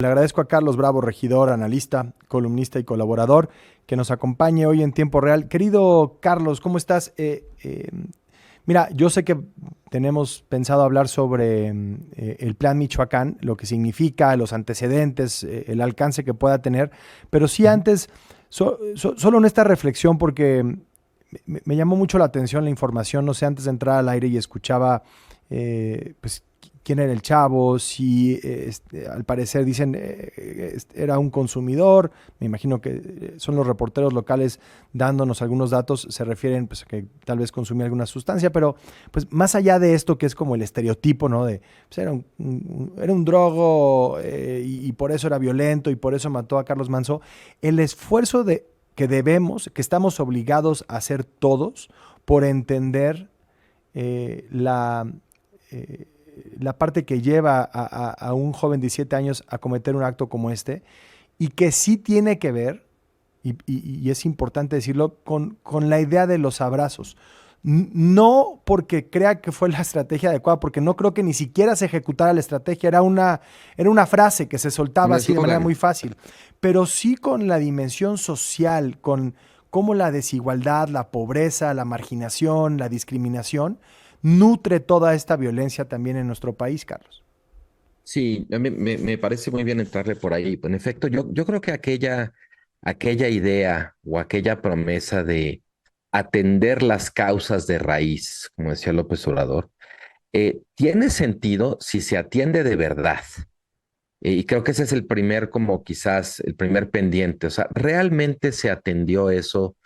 Le agradezco a Carlos Bravo, regidor, analista, columnista y colaborador, que nos acompañe hoy en tiempo real. Querido Carlos, ¿cómo estás? Mira, yo sé que tenemos pensado hablar sobre el Plan Michoacán, lo que significa, los antecedentes, el alcance que pueda tener, pero sí Ujú. antes, solo en esta reflexión, porque me llamó mucho la atención la información, no sé, antes de entrar al aire y escuchaba, pues, quién era el chavo, si al parecer dicen era un consumidor, me imagino que son los reporteros locales dándonos algunos datos, se refieren pues, a que tal vez consumía alguna sustancia, pero pues más allá de esto que es como el estereotipo, ¿no? De, pues, era un drogo y por eso era violento y por eso mató a Carlos Manso, el esfuerzo que debemos, que estamos obligados a hacer todos por entender la, eh, la parte que lleva a un joven de 17 años a cometer un acto como este y que sí tiene que ver, y es importante decirlo, con la idea de los abrazos. No porque crea que fue la estrategia adecuada, porque no creo que ni siquiera se ejecutara la estrategia, era una frase que se Un soltaba así de manera muy eslogan. fácil, pero sí con la dimensión social, con cómo la desigualdad, la pobreza, la marginación, la discriminación nutre toda esta violencia también en nuestro país, Carlos. Sí, a mí me parece muy bien entrarle por ahí. En efecto, yo creo que aquella idea o aquella promesa de atender las causas de raíz, como decía López Obrador, tiene sentido si se atiende de verdad. Y creo que ese es el primer, como quizás el primer pendiente. O sea, ¿realmente se atendió eso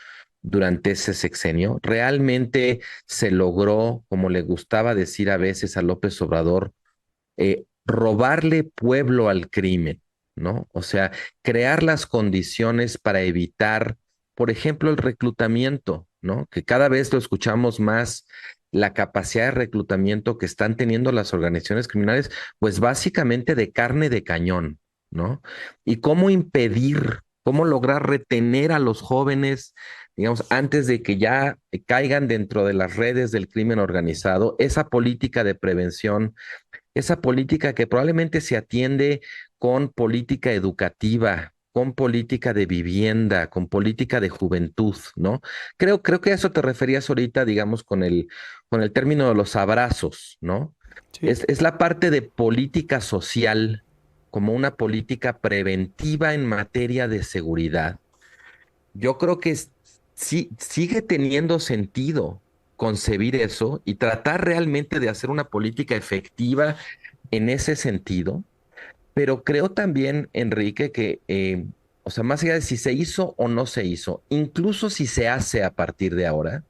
durante ese sexenio? ¿Realmente se logró, como le gustaba decir a veces a López Obrador, robarle pueblo al crimen, ¿no? O sea, crear las condiciones para evitar, por ejemplo, el reclutamiento, ¿no? Que cada vez lo escuchamos más, la capacidad de reclutamiento que están teniendo las organizaciones criminales, pues básicamente de carne de cañón, ¿no? Y cómo impedir, cómo lograr retener a los jóvenes, digamos, antes de que ya caigan dentro de las redes del crimen organizado, esa política de prevención, esa política que probablemente se atiende con política educativa, con política de vivienda, con política de juventud, ¿no? Creo que a eso te referías ahorita, digamos, con el término de los abrazos, ¿no? Sí. Es la parte de política social como una política preventiva en materia de seguridad. Yo creo que sí, sigue teniendo sentido concebir eso y tratar realmente de hacer una política efectiva en ese sentido, pero creo también, Enrique, que, o sea, más allá de si se hizo o no se hizo, incluso si se hace a partir de ahora,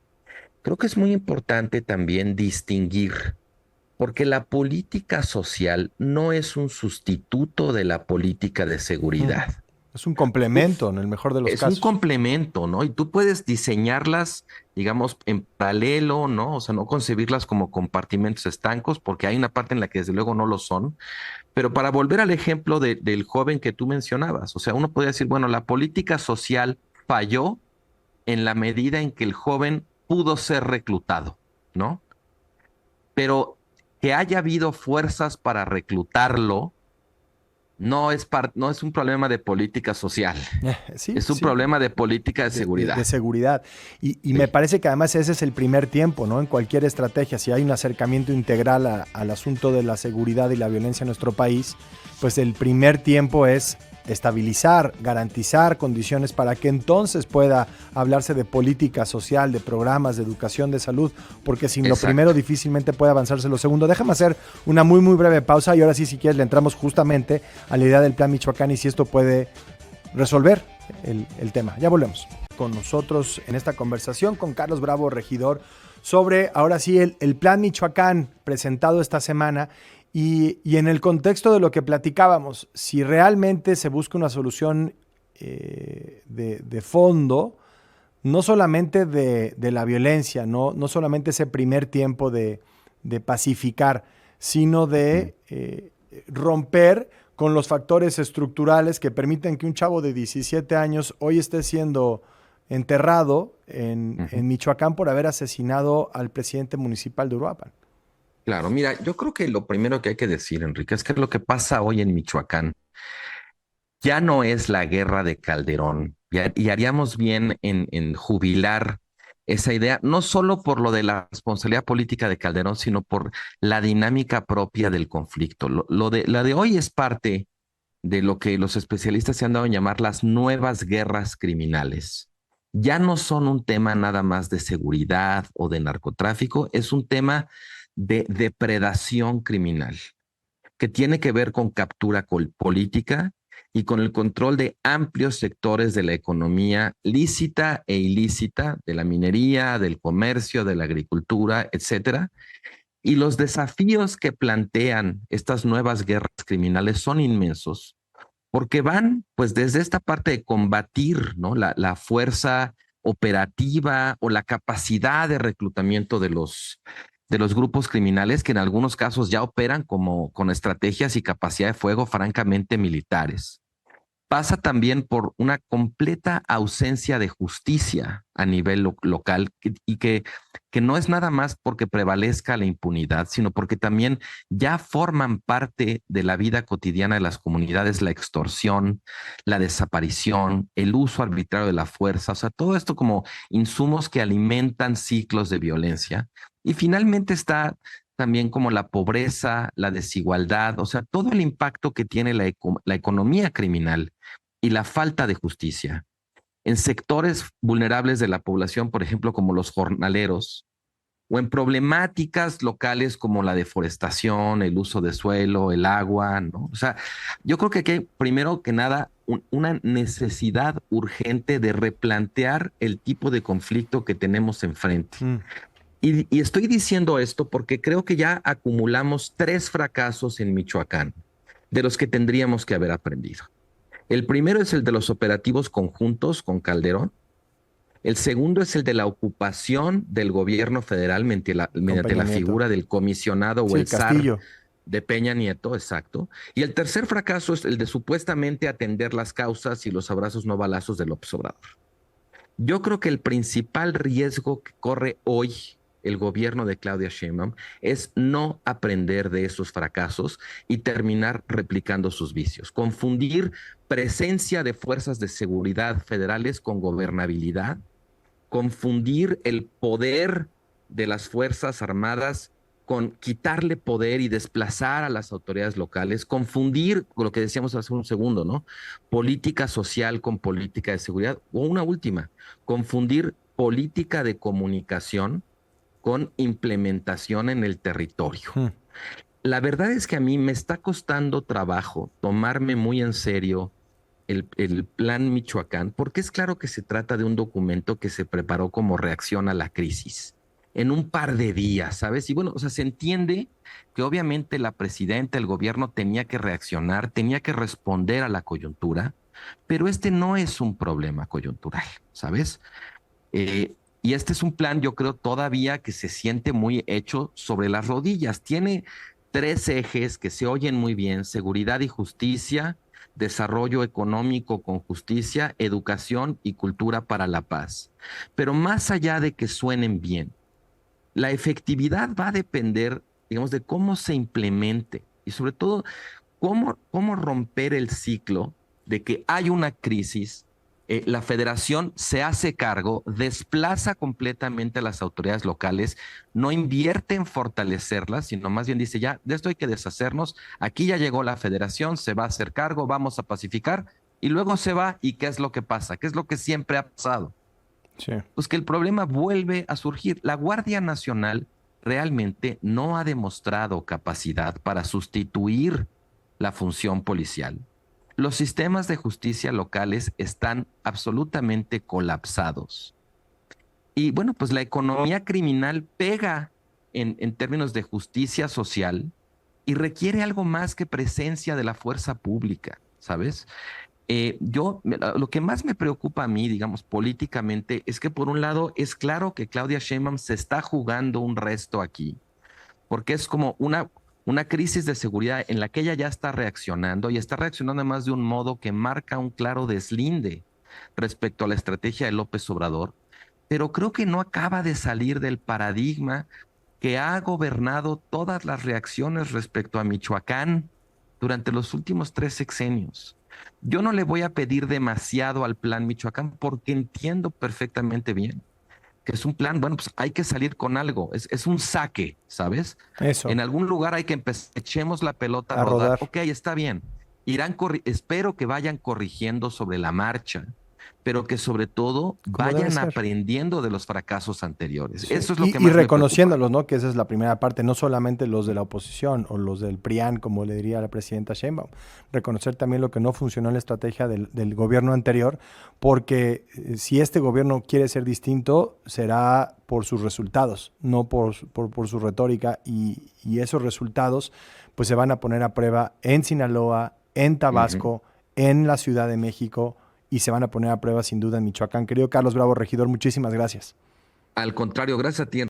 creo que es muy importante también distinguir, porque la política social no es un sustituto de la política de Ujú. seguridad. Es un Tú complemento en el mejor de los Es un casos. complemento, ¿no? Y tú puedes diseñarlas, digamos, en paralelo, ¿no? O sea, no concebirlas como compartimentos estancos, porque hay una parte en la que desde luego no lo son. Pero para volver al ejemplo del joven que tú mencionabas, o sea, uno podría decir, bueno, la política social falló en la medida en que el joven pudo ser reclutado, ¿no? Pero que haya habido fuerzas para reclutarlo no es un problema de política social, Sí, es un sí, problema de política de de seguridad. seguridad. Y me Sí, parece que además ese es el primer tiempo, ¿no? En cualquier estrategia, si hay un acercamiento integral al asunto de la seguridad y la violencia en nuestro país, pues el primer tiempo es estabilizar, garantizar condiciones para que entonces pueda hablarse de política social, de programas, de educación, de salud, porque sin lo primero exacto. difícilmente puede avanzarse lo segundo. Déjame hacer una muy, muy breve pausa y ahora sí, si quieres, le entramos justamente a la idea del Plan Michoacán y si esto puede resolver el tema. Ya volvemos con nosotros en esta conversación con Carlos Bravo, regidor, sobre ahora sí el Plan Michoacán presentado esta semana y en el contexto de lo que platicábamos, si realmente se busca una solución de fondo, no solamente de la violencia, no solamente ese primer tiempo de pacificar, sino Mm, de romper con los factores estructurales que permiten que un chavo de 17 años hoy esté siendo enterrado ujú. en Michoacán por haber asesinado al presidente municipal de Uruapan. Claro, mira, yo creo que lo primero que hay que decir, Enrique, es que lo que pasa hoy en Michoacán ya no es la guerra de Calderón y haríamos bien en jubilar esa idea, no solo por lo de la responsabilidad política de Calderón, sino por la dinámica propia del conflicto. La de hoy es parte de lo que los especialistas se han dado en llamar las nuevas guerras criminales. Ya no son un tema nada más de seguridad o de narcotráfico, es un tema de depredación criminal que tiene que ver con captura política y con el control de amplios sectores de la economía lícita e ilícita, de la minería, del comercio, de la agricultura, etcétera. Y los desafíos que plantean estas nuevas guerras criminales son inmensos, porque van pues desde esta parte de combatir, ¿no? La fuerza operativa o la capacidad de reclutamiento de los grupos criminales que en algunos casos ya operan como con estrategias y capacidad de fuego francamente militares. Pasa también por una completa ausencia de justicia a nivel local y que no es nada más porque prevalezca la impunidad, sino porque también ya forman parte de la vida cotidiana de las comunidades la extorsión, la desaparición, el uso arbitrario de la fuerza, o sea, todo esto como insumos que alimentan ciclos de violencia. Y finalmente está también como la pobreza, la desigualdad, o sea, todo el impacto que tiene la economía criminal y la falta de justicia en sectores vulnerables de la población, por ejemplo, como los jornaleros, o en problemáticas locales como la deforestación, el uso de suelo, el agua, ¿no? O sea, yo creo que aquí hay, primero que nada, una necesidad urgente de replantear el tipo de conflicto que tenemos enfrente. Y estoy diciendo esto porque creo que ya acumulamos 3 fracasos en Michoacán, de los que tendríamos que haber aprendido. El primero es el de los operativos conjuntos con Calderón. El segundo es el de la ocupación del gobierno federal mediante la Nieto. figura del comisionado o Sí, el zar Castillo. de Peña Nieto, exacto. Y el tercer fracaso es el de supuestamente atender las causas y los abrazos no balazos de López Obrador. Yo creo que el principal riesgo que corre hoy el gobierno de Claudia Sheinbaum es no aprender de esos fracasos y terminar replicando sus vicios. Confundir presencia de fuerzas de seguridad federales con gobernabilidad, confundir el poder de las Fuerzas Armadas con quitarle poder y desplazar a las autoridades locales, confundir lo que decíamos hace un segundo, ¿no? Política social con política de seguridad, o una última, confundir política de comunicación con implementación en el territorio. La verdad es que a mí me está costando trabajo tomarme muy en serio el Plan Michoacán, porque es claro que se trata de un documento que se preparó como reacción a la crisis en un par de días, ¿sabes? Y bueno, o sea, se entiende que obviamente la presidenta, el gobierno tenía que reaccionar, tenía que responder a la coyuntura, pero este no es un problema coyuntural, ¿sabes? Y este es un plan, yo creo, todavía que se siente muy hecho sobre las rodillas. Tiene 3 ejes que se oyen muy bien: seguridad y justicia, desarrollo económico con justicia, educación y cultura para la paz. Pero más allá de que suenen bien, la efectividad va a depender, digamos, de cómo se implemente y sobre todo cómo romper el ciclo de que hay una crisis, la federación se hace cargo, desplaza completamente a las autoridades locales, no invierte en fortalecerlas, sino más bien dice, ya, de esto hay que deshacernos, aquí ya llegó la federación, se va a hacer cargo, vamos a pacificar, y luego se va, ¿y qué es lo que pasa? ¿Qué es lo que siempre ha pasado? Sí. Pues que el problema vuelve a surgir. La Guardia Nacional realmente no ha demostrado capacidad para sustituir la función policial. Los sistemas de justicia locales están absolutamente colapsados. Y bueno, pues la economía criminal pega en términos de justicia social y requiere algo más que presencia de la fuerza pública, ¿sabes? Lo que más me preocupa a mí, digamos, políticamente, es que por un lado es claro que Claudia Sheinbaum se está jugando un resto aquí, porque es como una crisis de seguridad en la que ella ya está reaccionando y está reaccionando además de un modo que marca un claro deslinde respecto a la estrategia de López Obrador, pero creo que no acaba de salir del paradigma que ha gobernado todas las reacciones respecto a Michoacán durante los últimos 3 sexenios. Yo no le voy a pedir demasiado al Plan Michoacán porque entiendo perfectamente bien que es un plan, bueno, pues hay que salir con algo, es un saque, ¿sabes? Eso, En algún lugar hay que empezar, echemos la pelota a a rodar, rodar. ok, está bien, espero que vayan corrigiendo sobre la marcha, pero que sobre todo Como debe vayan ser. aprendiendo de los fracasos anteriores. Sí, Eso es lo que y más me preocupa. reconociéndolos, ¿no? Que esa es la primera parte, no solamente los de la oposición o los del PRIAN, como le diría la presidenta Sheinbaum, reconocer también lo que no funcionó en la estrategia del gobierno anterior, porque si este gobierno quiere ser distinto, será por sus resultados, no por su retórica, y esos resultados pues se van a poner a prueba en Sinaloa, en Ujú. Tabasco, en la Ciudad de México, y se van a poner a prueba sin duda en Michoacán. Querido Carlos Bravo, regidor, muchísimas gracias. Al contrario, gracias a ti.